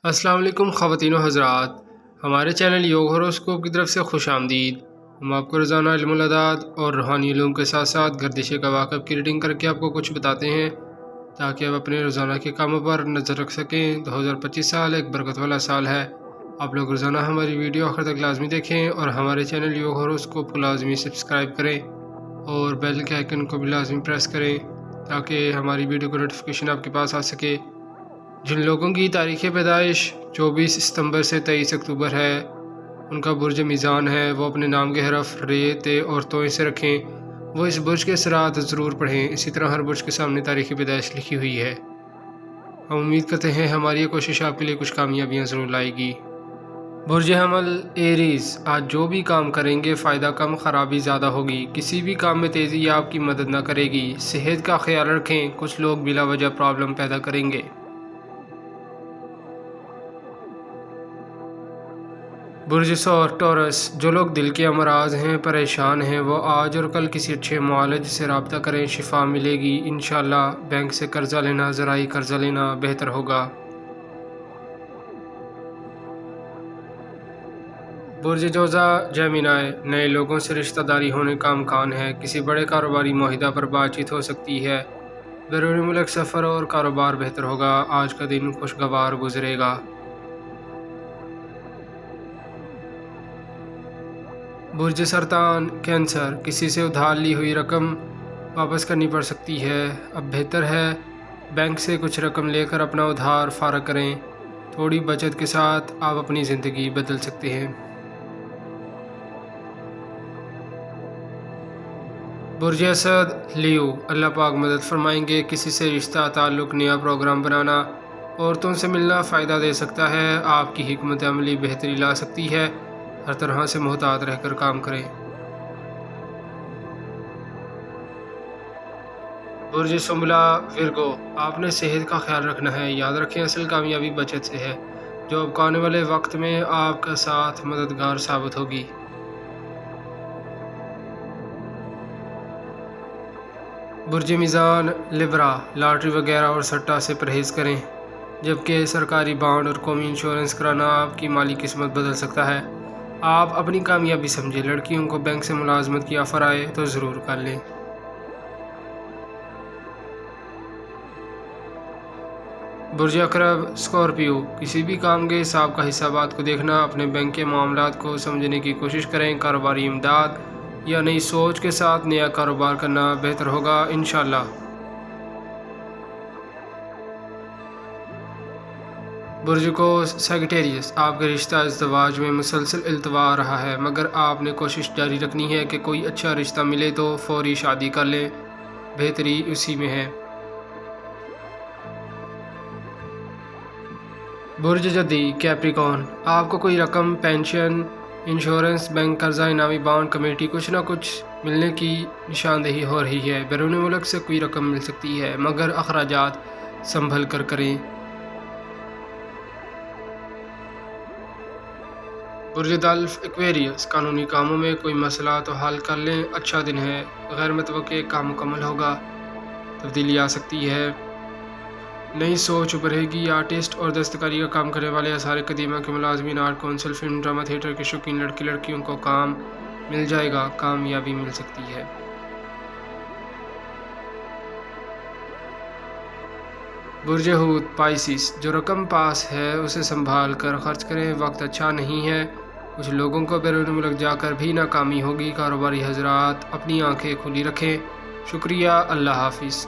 السلام علیکم خواتین و حضرات، ہمارے چینل یوگ ہوروسکوپ کی طرف سے خوش آمدید۔ ہم آپ کو روزانہ علم الاعداد اور روحانی علوم کے ساتھ ساتھ گردش کواکب کی ریڈنگ کر کے آپ کو کچھ بتاتے ہیں تاکہ آپ اپنے روزانہ کے کاموں پر نظر رکھ سکیں۔ 2025 سال ایک برکت والا سال ہے۔ آپ لوگ روزانہ ہماری ویڈیو آخر تک لازمی دیکھیں اور ہمارے چینل یوگ ہوروسکوپ کو لازمی سبسکرائب کریں اور بیل کے آئیکن کو بھی لازمی پریس کریں تاکہ ہماری ویڈیو کو نوٹیفیکیشن آپ کے پاس آ سکے۔ جن لوگوں کی تاریخ پیدائش 24 ستمبر سے 23 اکتوبر ہے، ان کا برج میزان ہے، وہ اپنے نام کے حرف ر، ت اور تو سے رکھیں۔ وہ اس برج کے اثرات ضرور پڑھیں۔ اسی طرح ہر برج کے سامنے تاریخ پیدائش لکھی ہوئی ہے۔ ہم امید کرتے ہیں ہماری یہ کوشش آپ کے لیے کچھ کامیابیاں ضرور لائے گی۔ برج حمل ایریز، آج جو بھی کام کریں گے فائدہ کم، خرابی زیادہ ہوگی۔ کسی بھی کام میں تیزی آپ کی مدد نہ کرے گی۔ صحت کا خیال رکھیں، کچھ لوگ بلا وجہ پرابلم پیدا کریں گے۔ برج ثور ٹورس، جو لوگ دل کے امراض ہیں، پریشان ہیں، وہ آج اور کل کسی اچھے معالج سے رابطہ کریں، شفا ملے گی انشاءاللہ۔ بینک سے قرضہ لینا، زرعی قرضہ لینا بہتر ہوگا۔ برج جوزا جیمینائے، نئے لوگوں سے رشتہ داری ہونے کا امکان ہے۔ کسی بڑے کاروباری معاہدہ پر بات چیت ہو سکتی ہے۔ بیرون ملک سفر اور کاروبار بہتر ہوگا۔ آج کا دن خوشگوار گزرے گا۔ برج سرطان کینسر، کسی سے ادھار لی ہوئی رقم واپس کرنی پڑ سکتی ہے۔ اب بہتر ہے بینک سے کچھ رقم لے کر اپنا ادھار فارغ کریں۔ تھوڑی بچت کے ساتھ آپ اپنی زندگی بدل سکتے ہیں۔ برج اسد لیو، اللہ پاک مدد فرمائیں گے۔ کسی سے رشتہ تعلق، نیا پروگرام بنانا، عورتوں سے ملنا فائدہ دے سکتا ہے۔ آپ کی حکمت عملی بہتری لا سکتی ہے۔ ہر طرح سے محتاط رہ کر کام کریں۔ برج سنبلہ ورگو، آپ نے صحت کا خیال رکھنا ہے۔ یاد رکھیں اصل کامیابی بچت سے ہے، جو اب آنے والے وقت میں آپ کا ساتھ مددگار ثابت ہوگی۔ برج میزان لبرا، لاٹری وغیرہ اور سٹہ سے پرہیز کریں، جبکہ سرکاری بانڈ اور قومی انشورنس کرانا آپ کی مالی قسمت بدل سکتا ہے۔ آپ اپنی کامیابی سمجھیں۔ لڑکیوں کو بینک سے ملازمت کی آفر آئے تو ضرور کر لیں۔ برج عقرب اسکارپیو، کسی بھی کام کے حساب کا حسابات کو دیکھنا، اپنے بینک کے معاملات کو سمجھنے کی کوشش کریں۔ کاروباری امداد یا نئی سوچ کے ساتھ نیا کاروبار کرنا بہتر ہوگا انشاءاللہ۔ برج کو سیگیٹیریس، آپ کا رشتہ ازدواج میں مسلسل التوا آ رہا ہے، مگر آپ نے کوشش جاری رکھنی ہے کہ کوئی اچھا رشتہ ملے تو فوری شادی کر لیں، بہتری اسی میں ہے۔ برج جدی کیپریکارن، آپ کو کوئی رقم، پینشن، انشورنس، بینک قرضہ، انعامی بانڈ کمیٹی، کچھ نہ کچھ ملنے کی نشاندہی ہو رہی ہے۔ بیرون ملک سے کوئی رقم مل سکتی ہے، مگر اخراجات سنبھل کر کریں۔ برج دلف ایکویریس، قانونی کاموں میں کوئی مسئلہ تو حل کر لیں، اچھا دن ہے۔ غیر متوقع کام مکمل ہوگا، تبدیلی آ سکتی ہے، نئی سوچ ابھرے گی۔ آرٹسٹ اور دستکاری کا کام کرنے والے، آثار قدیمہ کے ملازمین، art council, film drama theatre کے شوقین لڑکے لڑکیوں کو کام مل جائے گا، کامیابی مل سکتی ہے۔ برج حوت پائسس، جو رقم پاس ہے اسے سنبھال کر خرچ کریں، وقت اچھا نہیں ہے۔ کچھ لوگوں کو بیرون ملک جا کر بھی ناکامی ہوگی۔ کاروباری حضرات اپنی آنکھیں کھلی رکھیں۔ شکریہ، اللہ حافظ۔